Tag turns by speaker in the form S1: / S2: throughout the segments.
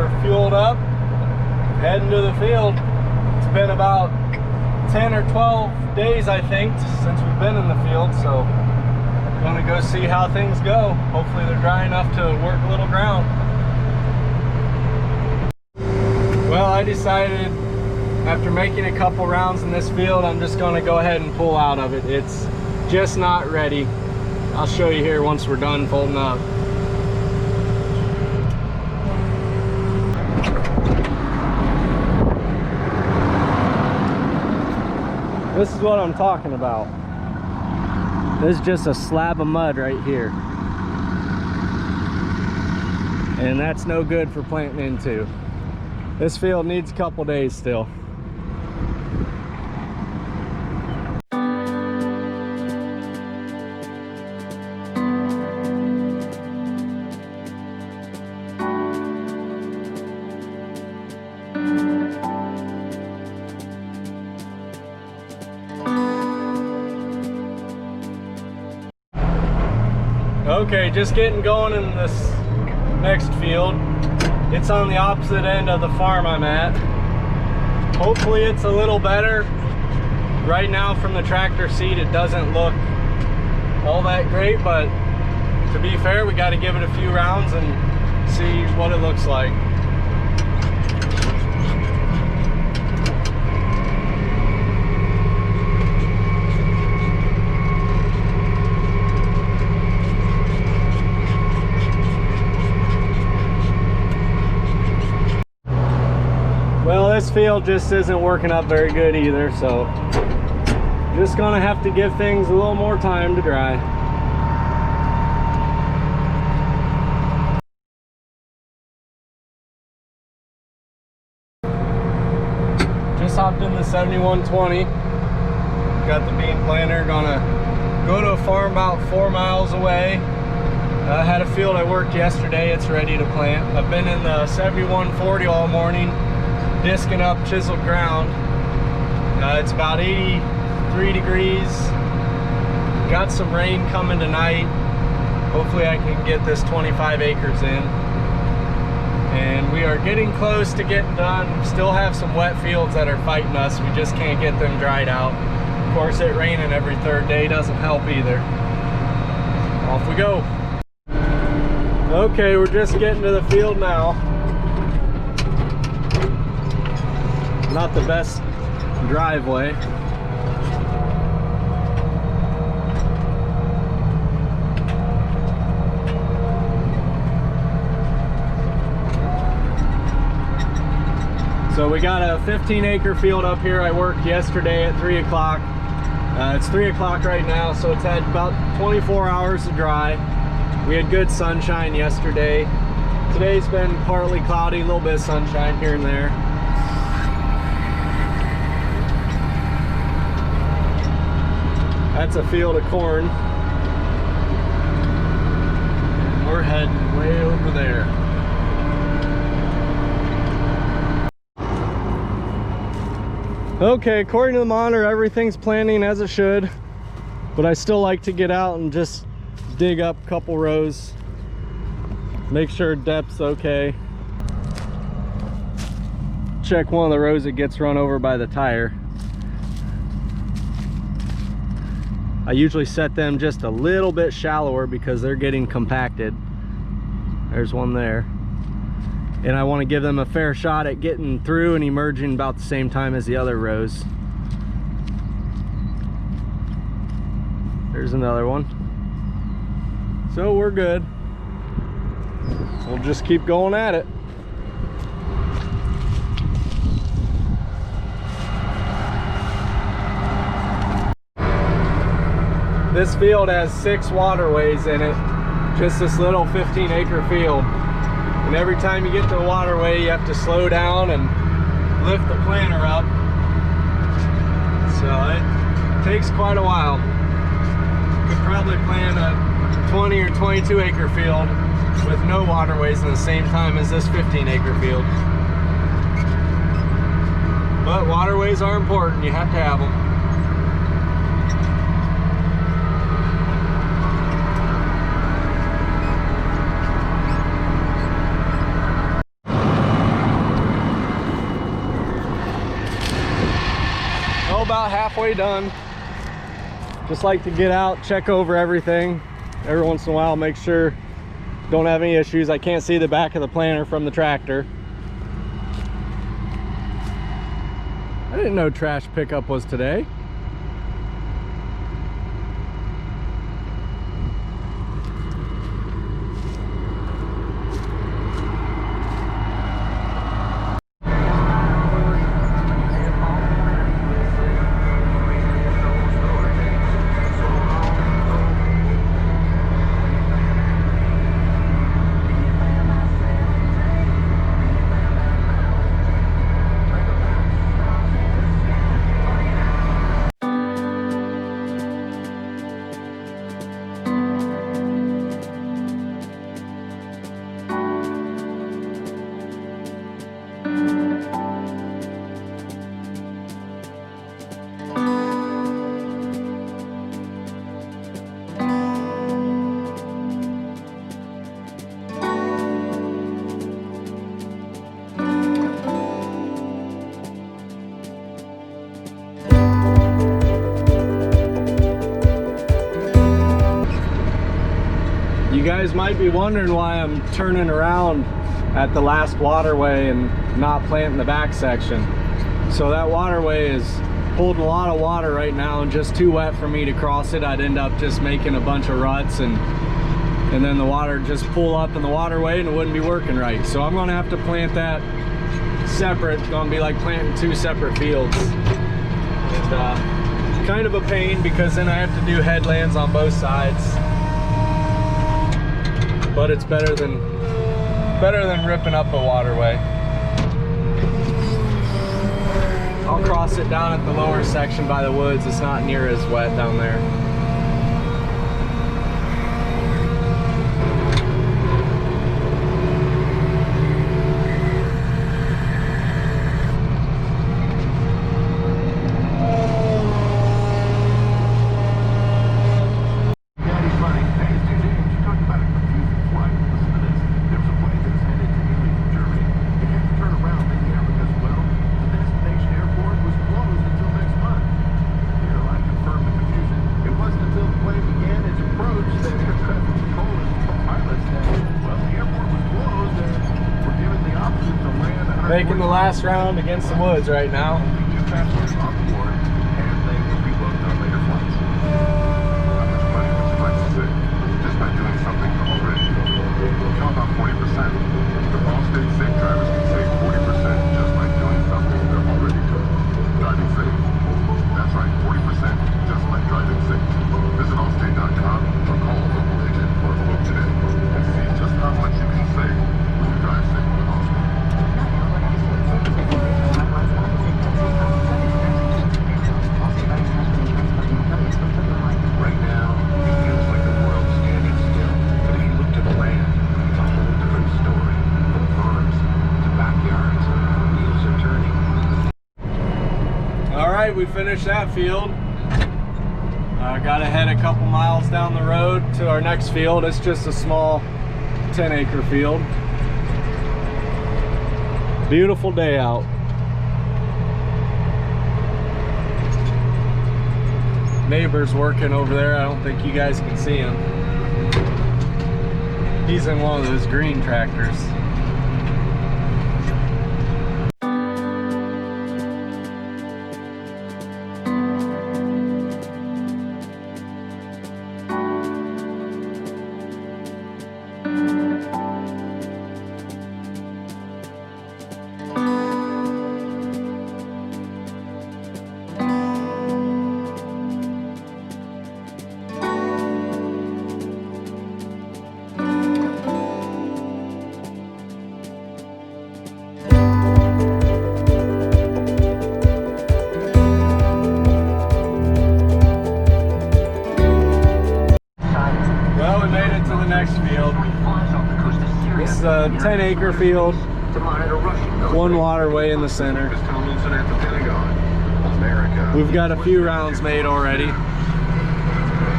S1: we're fueled up, heading to the field. It's been about 10 or 12 days, I think, since we've been in the field, so I'm gonna go see how things go. Hopefully they're dry enough to work a little ground. Well, I decided after making a couple rounds in this field, I'm just gonna go ahead and pull out of it. It's just not ready. I'll show you here once we're done folding up. This is what I'm talking about. This is just a slab of mud right here. And that's no good for planting into. This field needs a couple days still. Okay, just getting going in this next field. It's on the opposite end of the farm I'm at. Hopefully it's a little better. Right now from the tractor seat it doesn't look all that great, but to be fair, we got to give it a few rounds and see what it looks like. Well, this field just isn't working up very good either, so just gonna have to give things a little more time to dry. Just hopped in the 7120. Got the bean planter, gonna go to a farm about 4 miles away. I had a field I worked yesterday, it's ready to plant. I've been in the 7140 all morning, disking up chiseled ground. It's about 83 degrees. Got some rain coming tonight. Hopefully I can get this 25 acres in. And we are getting close to getting done. Still have some wet fields that are fighting us. We just can't get them dried out. Of course, it raining every third day doesn't help either. Off we go. Okay, we're just getting to the field now. Not the best driveway. So we got a 15-acre field up here. I worked yesterday at 3 o'clock. It's 3 o'clock right now, so it's had about 24 hours to dry. We had good sunshine yesterday. Today's been partly cloudy, a little bit of sunshine here and there. That's a field of corn. We're heading way over there. Okay, according to the monitor, everything's planting as it should, but I still like to get out and just dig up a couple rows, make sure depth's okay. Check one of the rows that gets run over by the tire. I usually set them just a little bit shallower because they're getting compacted. There's one there. And I want to give them a fair shot at getting through and emerging about the same time as the other rows. There's another one. So we're good. We'll just keep going at it. This field has 6 waterways in it, just this little 15-acre field. And every time you get to a waterway, you have to slow down and lift the planter up. So it takes quite a while. You could probably plant a 20 or 22-acre field with no waterways in the same time as this 15-acre field. But waterways are important, you have to have them. about halfway done. Just like to get out, check over everything every once in a while, make sure don't have any issues. I can't see the back of the planter from the tractor. I didn't know trash pickup was today. You guys might be wondering why I'm turning around at the last waterway and not planting the back section. So that waterway is holding a lot of water right now and just too wet for me to cross it. I'd end up just making a bunch of ruts and then the water just pull up in the waterway and it wouldn't be working right. So I'm gonna have to plant that separate. It's gonna be like planting two separate fields. And kind of a pain because then I have to do headlands on both sides. But it's better than ripping up a waterway. I'll cross it down at the lower section by the woods. It's not near as wet down there. Making the last round against the woods right now. We finished that field. Got to head a couple miles down the road to our next field. It's just a small 10-acre field. Beautiful day out. Neighbor's working over there. I don't think you guys can see him. He's in one of those green tractors. This is a 10-acre field, one waterway in the center. We've got a few rounds made already.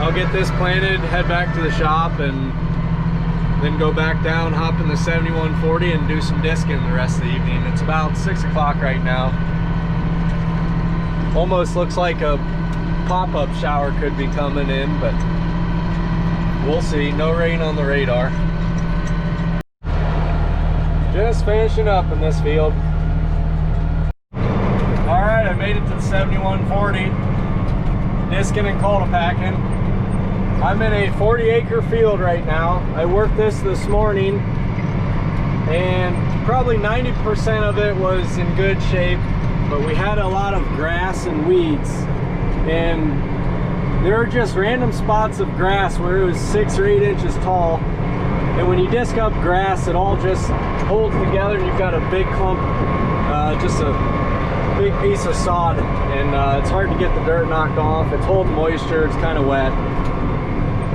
S1: I'll get this planted, head back to the shop, and then go back down, hop in the 7140 and do some disking the rest of the evening. It's about 6 o'clock right now. Almost looks like a pop-up shower could be coming in, but we'll see. No rain on the radar. Just finishing up in this field. All right, I made it to the 7140. Disking and cultipacking. I'm in a 40-acre field right now. I worked this morning, and probably 90% of it was in good shape, but we had a lot of grass and weeds, and there are just random spots of grass where it was 6 or 8 inches tall, and when you disc up grass, it all just holds together, and you've got a big clump, just a big piece of sod, and it's hard to get the dirt knocked off. It's holding moisture, it's kind of wet.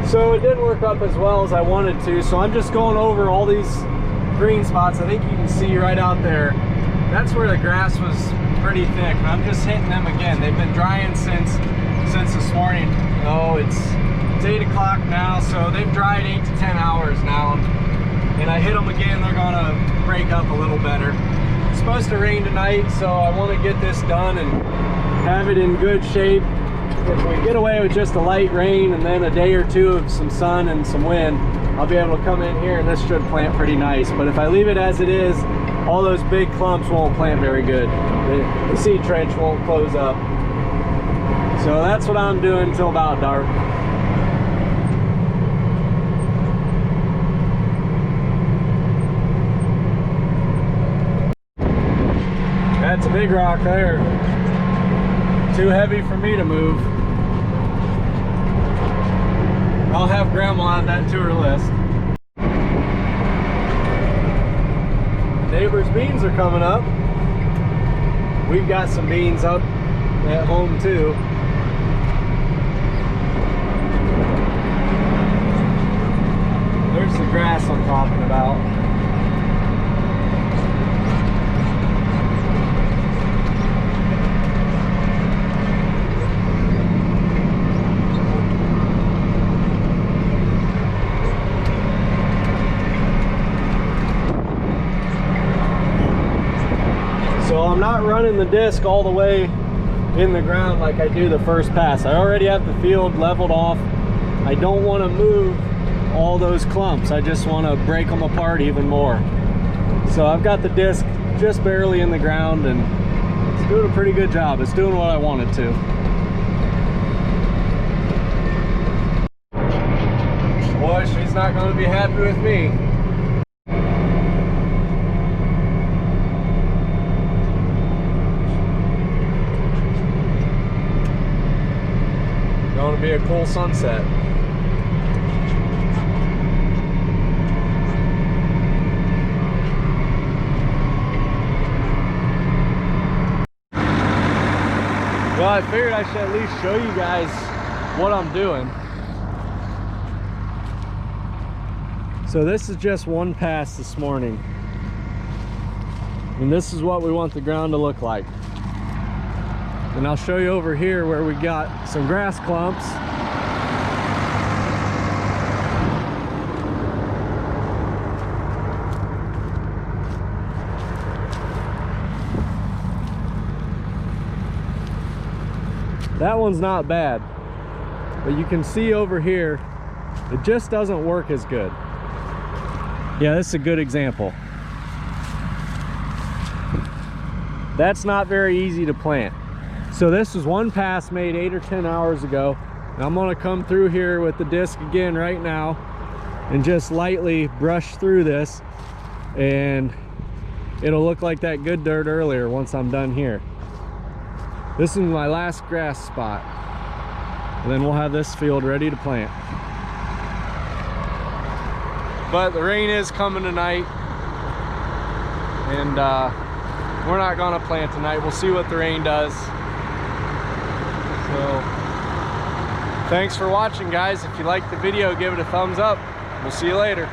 S1: So it didn't work up as well as I wanted to, so I'm just going over all these green spots. I think you can see right out there. That's where the grass was pretty thick, and I'm just hitting them again. They've been drying since this morning. Oh, it's 8 o'clock now, so they've dried 8 to 10 hours now. And I hit them again, they're gonna break up a little better. It's supposed to rain tonight, so I want to get this done and have it in good shape. If we get away with just a light rain and then a day or two of some sun and some wind, I'll be able to come in here and this should plant pretty nice. But if I leave it as it is, all those big clumps won't plant very good. The seed trench won't close up. So that's what I'm doing until about dark. That's a big rock there. Too heavy for me to move. I'll have Grandma add that to her list. Neighbor's beans are coming up. We've got some beans up at home too. There's the grass I'm talking about. So I'm not running the disc all the way in the ground like I do the first pass. I already have the field leveled off. I don't want to move all those clumps. I just want to break them apart even more. So I've got the disc just barely in the ground, and it's doing a pretty good job. It's doing what I want it to. Boy, she's not going to be happy with me. Going to be a cool sunset. Well, I figured I should at least show you guys what I'm doing. So this is just one pass this morning, and this is what we want the ground to look like. And I'll show you over here where we got some grass clumps. That one's not bad, but you can see over here, it just doesn't work as good. Yeah, this is a good example. That's not very easy to plant. So this was one pass made 8 or 10 hours ago. And I'm gonna come through here with the disc again right now and just lightly brush through this, and it'll look like that good dirt earlier once I'm done here. This is my last grass spot. And then we'll have this field ready to plant. But the rain is coming tonight, and we're not gonna plant tonight. We'll see what the rain does. So thanks for watching, guys. If you liked the video, give it a thumbs up. We'll see you later.